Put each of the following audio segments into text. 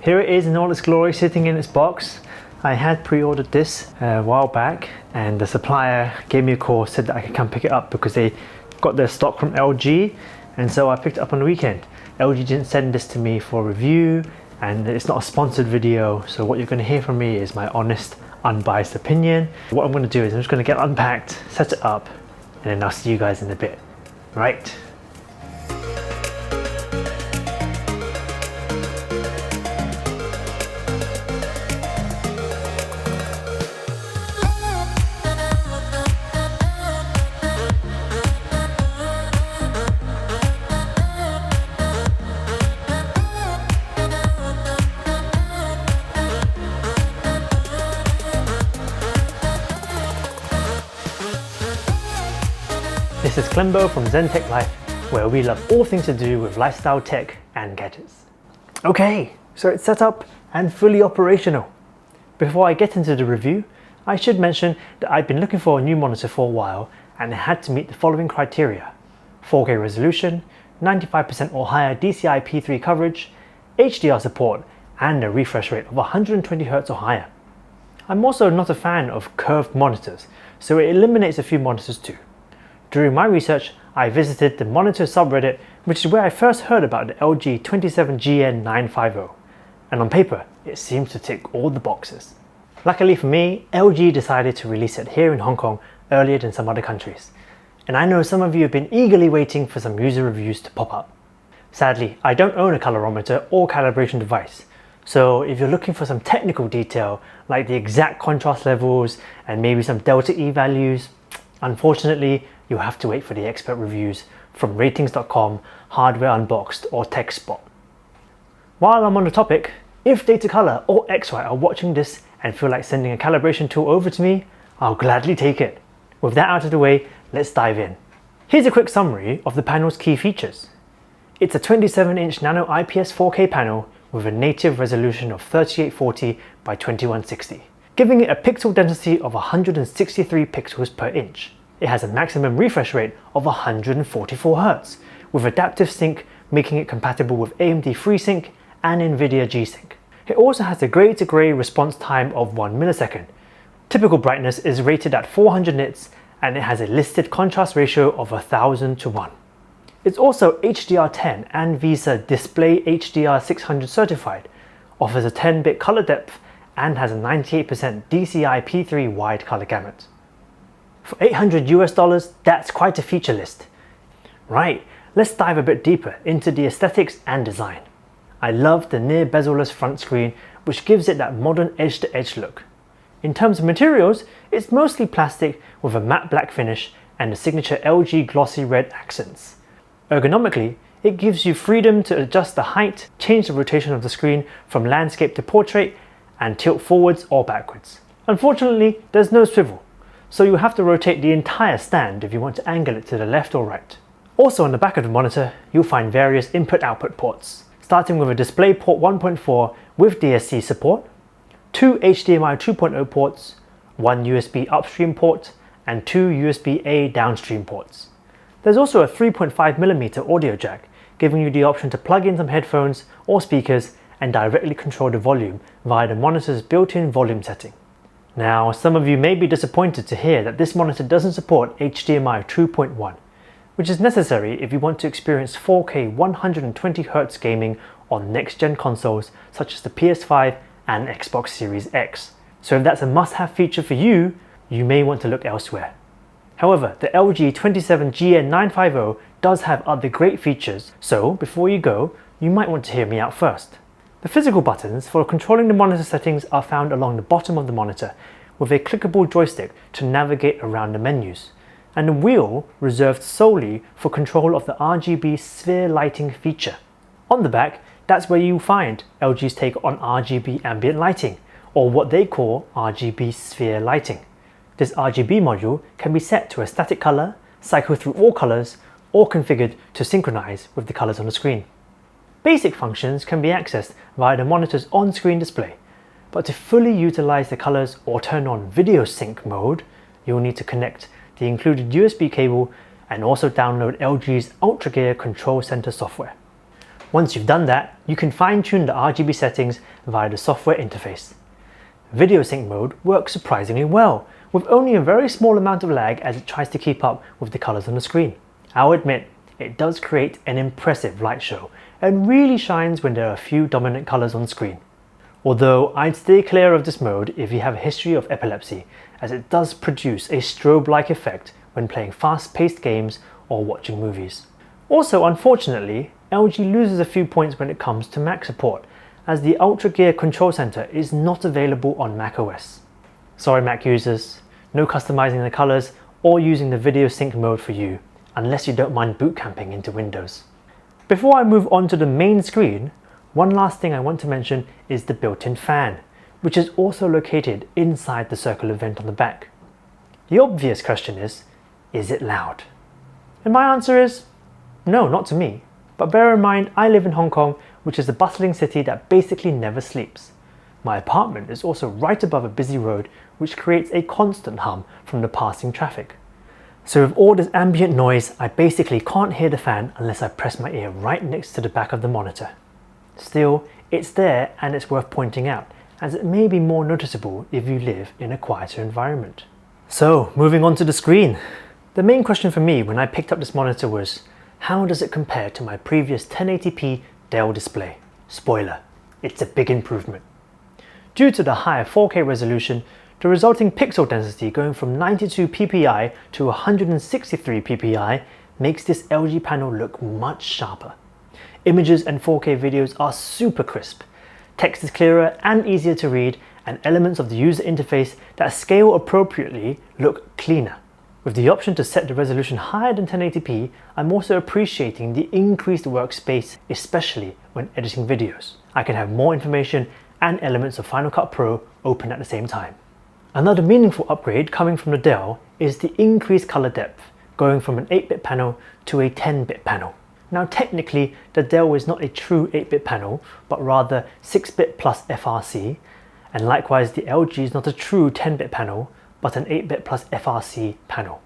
Here it is in all its glory, sitting in its box. I had pre-ordered this a while back, and the supplier gave me a call, said that I could come pick it up because they got their stock from LG, and so I picked it up on the weekend. LG didn't send this to me for review, and it's not a sponsored video, so what you're going to hear from me is my honest, unbiased opinion. What I'm going to do is I'm just going to get unpacked, set it up, and then I'll see you guys in a bit. Right. This is Klembo from ZenTechLife, where we love all things to do with lifestyle tech and gadgets. Okay, so it's set up and fully operational. Before I get into the review, I should mention that I've been looking for a new monitor for a while, and it had to meet the following criteria: 4K resolution, 95% or higher DCI-P3 coverage, HDR support, and a refresh rate of 120Hz or higher. I'm also not a fan of curved monitors, so it eliminates a few monitors too. During my research, I visited the monitor subreddit, which is where I first heard about the LG 27GN950, and on paper, it seems to tick all the boxes. Luckily for me, LG decided to release it here in Hong Kong earlier than some other countries, and I know some of you have been eagerly waiting for some user reviews to pop up. Sadly, I don't own a colorimeter or calibration device, so if you're looking for some technical detail, like the exact contrast levels and maybe some delta E values, unfortunately, you'll have to wait for the expert reviews from ratings.com, Hardware Unboxed, or TechSpot. While I'm on the topic, if Datacolor or XY are watching this and feel like sending a calibration tool over to me, I'll gladly take it. With that out of the way, let's dive in. Here's a quick summary of the panel's key features. It's a 27-inch nano IPS 4K panel with a native resolution of 3840 by 2160, giving it a pixel density of 163 pixels per inch. It has a maximum refresh rate of 144Hz, with adaptive sync making it compatible with AMD FreeSync and NVIDIA G-Sync. It also has a gray-to-gray response time of 1 millisecond. Typical brightness is rated at 400 nits, and it has a listed contrast ratio of 1000:1. It's also HDR10 and VESA Display HDR 600 certified, offers a 10-bit color depth, and has a 98% DCI-P3 wide color gamut. For $800 US, that's quite a feature list. Right, let's dive a bit deeper into the aesthetics and design. I love the near bezel-less front screen, which gives it that modern edge-to-edge look. In terms of materials, it's mostly plastic with a matte black finish and the signature LG glossy red accents. Ergonomically, it gives you freedom to adjust the height, change the rotation of the screen from landscape to portrait, and tilt forwards or backwards. Unfortunately, there's no swivel, so you have to rotate the entire stand if you want to angle it to the left or right. Also on the back of the monitor, you'll find various input-output ports, starting with a DisplayPort 1.4 with DSC support, 2 HDMI 2.0 ports, 1 USB upstream port, and 2 USB-A downstream ports. There's also a 3.5mm audio jack, giving you the option to plug in some headphones or speakers and directly control the volume via the monitor's built-in volume setting. Now, some of you may be disappointed to hear that this monitor doesn't support HDMI 2.1, which is necessary if you want to experience 4K 120Hz gaming on next-gen consoles such as the PS5 and Xbox Series X. So if that's a must-have feature for you, you may want to look elsewhere. However, the LG 27GN950 does have other great features, so before you go, you might want to hear me out first. The physical buttons for controlling the monitor settings are found along the bottom of the monitor, with a clickable joystick to navigate around the menus, and a wheel reserved solely for control of the RGB sphere lighting feature. On the back, that's where you'll find LG's take on RGB ambient lighting, or what they call RGB sphere lighting. This RGB module can be set to a static color, cycle through all colors, or configured to synchronize with the colors on the screen. Basic functions can be accessed via the monitor's on-screen display, but to fully utilize the colors or turn on video sync mode, you'll need to connect the included USB cable and also download LG's UltraGear Control Center software. Once you've done that, you can fine-tune the RGB settings via the software interface. Video sync mode works surprisingly well, with only a very small amount of lag as it tries to keep up with the colors on the screen. I'll admit, it does create an impressive light show and really shines when there are a few dominant colors on screen. Although I'd stay clear of this mode if you have a history of epilepsy, as it does produce a strobe-like effect when playing fast-paced games or watching movies. Also, unfortunately, LG loses a few points when it comes to Mac support, as the Ultra Gear Control Center is not available on macOS. Sorry Mac users, no customizing the colors or using the video sync mode for you, unless you don't mind boot camping into Windows. Before I move on to the main screen, one last thing I want to mention is the built-in fan, which is also located inside the circular vent on the back. The obvious question is it loud? And my answer is, no, not to me. But bear in mind, I live in Hong Kong, which is a bustling city that basically never sleeps. My apartment is also right above a busy road, which creates a constant hum from the passing traffic. So with all this ambient noise, I basically can't hear the fan unless I press my ear right next to the back of the monitor. Still, it's there and it's worth pointing out, as it may be more noticeable if you live in a quieter environment. So, moving on to the screen. The main question for me when I picked up this monitor was, how does it compare to my previous 1080p Dell display? Spoiler, it's a big improvement. Due to the higher 4K resolution, the resulting pixel density going from 92 ppi to 163 ppi makes this LG panel look much sharper. Images and 4K videos are super crisp, text is clearer and easier to read, and elements of the user interface that scale appropriately look cleaner. With the option to set the resolution higher than 1080p, I'm also appreciating the increased workspace, especially when editing videos. I can have more information and elements of Final Cut Pro open at the same time. Another meaningful upgrade coming from the Dell is the increased color depth, going from an 8-bit panel to a 10-bit panel. Now technically, the Dell is not a true 8-bit panel, but rather 6-bit plus FRC, and likewise the LG is not a true 10-bit panel, but an 8-bit plus FRC panel.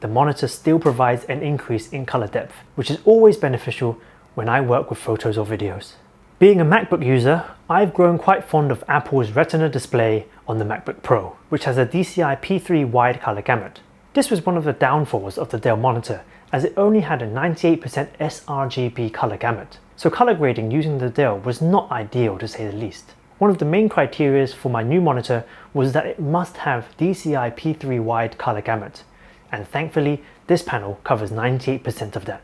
The monitor still provides an increase in color depth, which is always beneficial when I work with photos or videos. Being a MacBook user, I've grown quite fond of Apple's Retina display on the MacBook Pro, which has a DCI-P3 wide color gamut. This was one of the downfalls of the Dell monitor, as it only had a 98% sRGB color gamut, so color grading using the Dell was not ideal to say the least. One of the main criteria for my new monitor was that it must have DCI-P3 wide color gamut, and thankfully this panel covers 98% of that.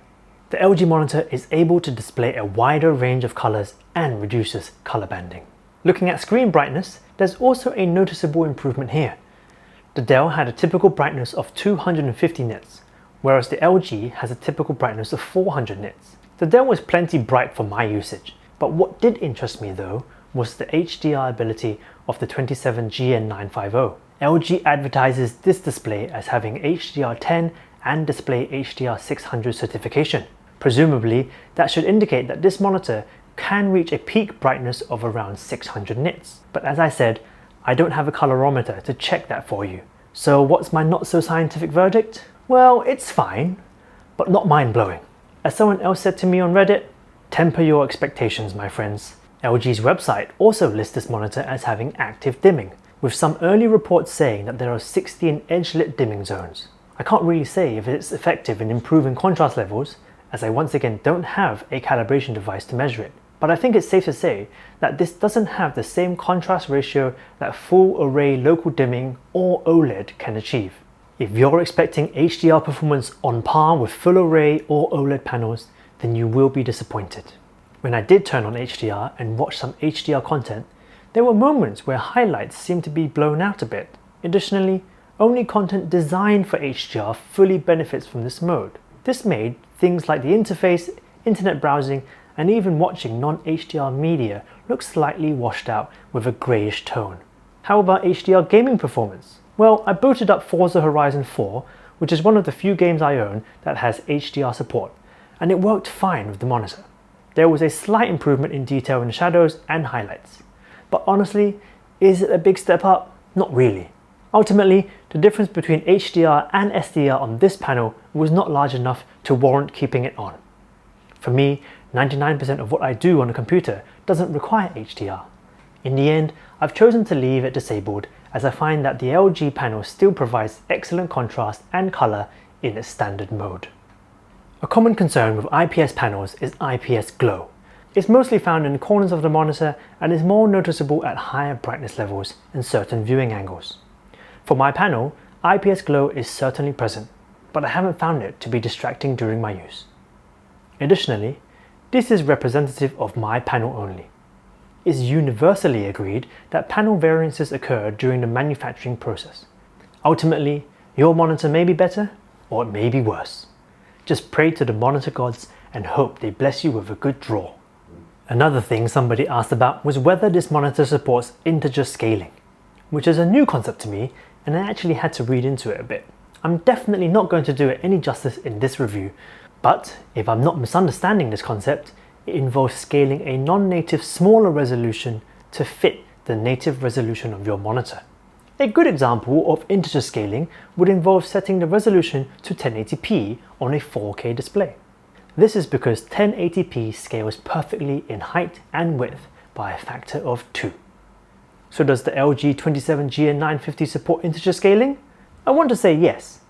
The LG monitor is able to display a wider range of colors and reduces color banding. Looking at screen brightness, there's also a noticeable improvement here. The Dell had a typical brightness of 250 nits, whereas the LG has a typical brightness of 400 nits. The Dell was plenty bright for my usage, but what did interest me though was the HDR ability of the 27GN950. LG advertises this display as having HDR10 and Display HDR600 certification. Presumably, that should indicate that this monitor can reach a peak brightness of around 600 nits. But as I said, I don't have a colorimeter to check that for you. So what's my not so scientific verdict? Well, it's fine, but not mind-blowing. As someone else said to me on Reddit, temper your expectations, my friends. LG's website also lists this monitor as having active dimming, with some early reports saying that there are 16 edge-lit dimming zones. I can't really say if it's effective in improving contrast levels, as I once again don't have a calibration device to measure it, but I think it's safe to say that this doesn't have the same contrast ratio that full array local dimming or OLED can achieve. If you're expecting HDR performance on par with full array or OLED panels, then you will be disappointed. When I did turn on HDR and watch some HDR content, there were moments where highlights seemed to be blown out a bit. Additionally, only content designed for HDR fully benefits from this mode. This made things like the interface, internet browsing, and even watching non-HDR media look slightly washed out with a greyish tone. How about HDR gaming performance? Well, I booted up Forza Horizon 4, which is one of the few games I own that has HDR support, and it worked fine with the monitor. There was a slight improvement in detail in the shadows and highlights. But honestly, is it a big step up? Not really. Ultimately, the difference between HDR and SDR on this panel was not large enough to warrant keeping it on. For me, 99% of what I do on a computer doesn't require HDR. In the end, I've chosen to leave it disabled as I find that the LG panel still provides excellent contrast and colour in its standard mode. A common concern with IPS panels is IPS glow. It's mostly found in the corners of the monitor and is more noticeable at higher brightness levels and certain viewing angles. For my panel, IPS glow is certainly present, but I haven't found it to be distracting during my use. Additionally, this is representative of my panel only. It's universally agreed that panel variances occur during the manufacturing process. Ultimately, your monitor may be better or it may be worse. Just pray to the monitor gods and hope they bless you with a good draw. Another thing somebody asked about was whether this monitor supports integer scaling, which is a new concept to me and I actually had to read into it a bit. I'm definitely not going to do it any justice in this review, but if I'm not misunderstanding this concept, it involves scaling a non-native smaller resolution to fit the native resolution of your monitor. A good example of integer scaling would involve setting the resolution to 1080p on a 4K display. This is because 1080p scales perfectly in height and width by a factor of 2. So does the LG 27GN950 support integer scaling? I want to say yes.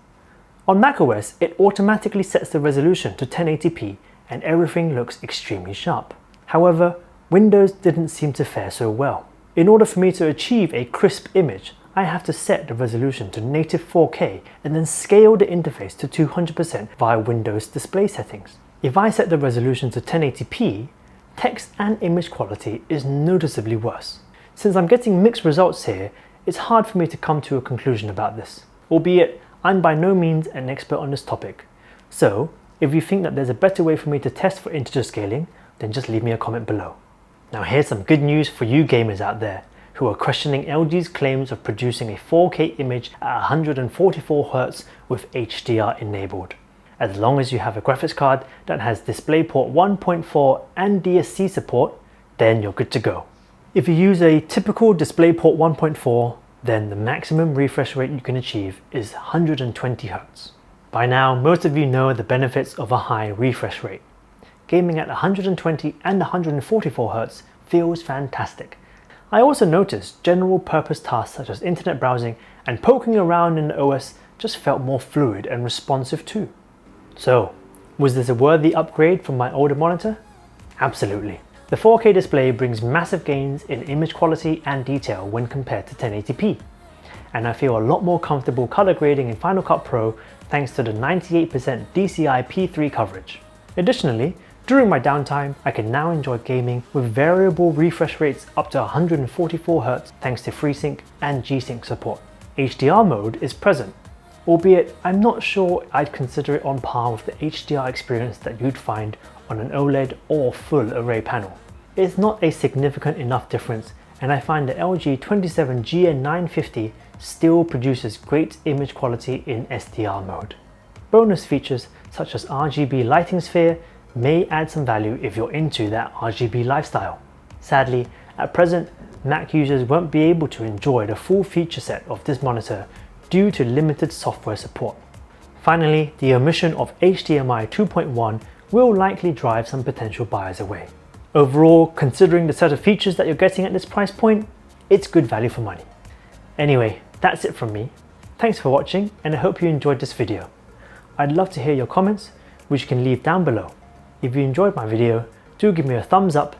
On macOS, it automatically sets the resolution to 1080p and everything looks extremely sharp. However, Windows didn't seem to fare so well. In order for me to achieve a crisp image, I have to set the resolution to native 4K and then scale the interface to 200% via Windows display settings. If I set the resolution to 1080p, text and image quality is noticeably worse. Since I'm getting mixed results here, it's hard for me to come to a conclusion about this, albeit I'm by no means an expert on this topic. So, if you think that there's a better way for me to test for integer scaling, then just leave me a comment below. Now here's some good news for you gamers out there who are questioning LG's claims of producing a 4K image at 144Hz with HDR enabled. As long as you have a graphics card that has DisplayPort 1.4 and DSC support, then you're good to go. If you use a typical DisplayPort 1.4, then the maximum refresh rate you can achieve is 120Hz. By now, most of you know the benefits of a high refresh rate. Gaming at 120 and 144Hz feels fantastic. I also noticed general purpose tasks such as internet browsing and poking around in the OS just felt more fluid and responsive too. So, was this a worthy upgrade from my older monitor? Absolutely. The 4K display brings massive gains in image quality and detail when compared to 1080p. And I feel a lot more comfortable color grading in Final Cut Pro thanks to the 98% DCI-P3 coverage. Additionally, during my downtime, I can now enjoy gaming with variable refresh rates up to 144Hz thanks to FreeSync and G-Sync support. HDR mode is present, albeit I'm not sure I'd consider it on par with the HDR experience that you'd find on an OLED or full array panel. It's not a significant enough difference, and I find the LG 27GN950 still produces great image quality in SDR mode. Bonus features such as RGB lighting sphere may add some value if you're into that RGB lifestyle. Sadly, at present, Mac users won't be able to enjoy the full feature set of this monitor due to limited software support. Finally, the omission of HDMI 2.1 will likely drive some potential buyers away. Overall, considering the set of features that you're getting at this price point, it's good value for money. Anyway, that's it from me. Thanks for watching and I hope you enjoyed this video. I'd love to hear your comments, which you can leave down below. If you enjoyed my video, do give me a thumbs up,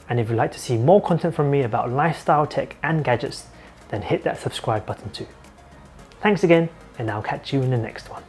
and if you'd like to see more content from me about lifestyle tech and gadgets, then hit that subscribe button too. Thanks again, and I'll catch you in the next one.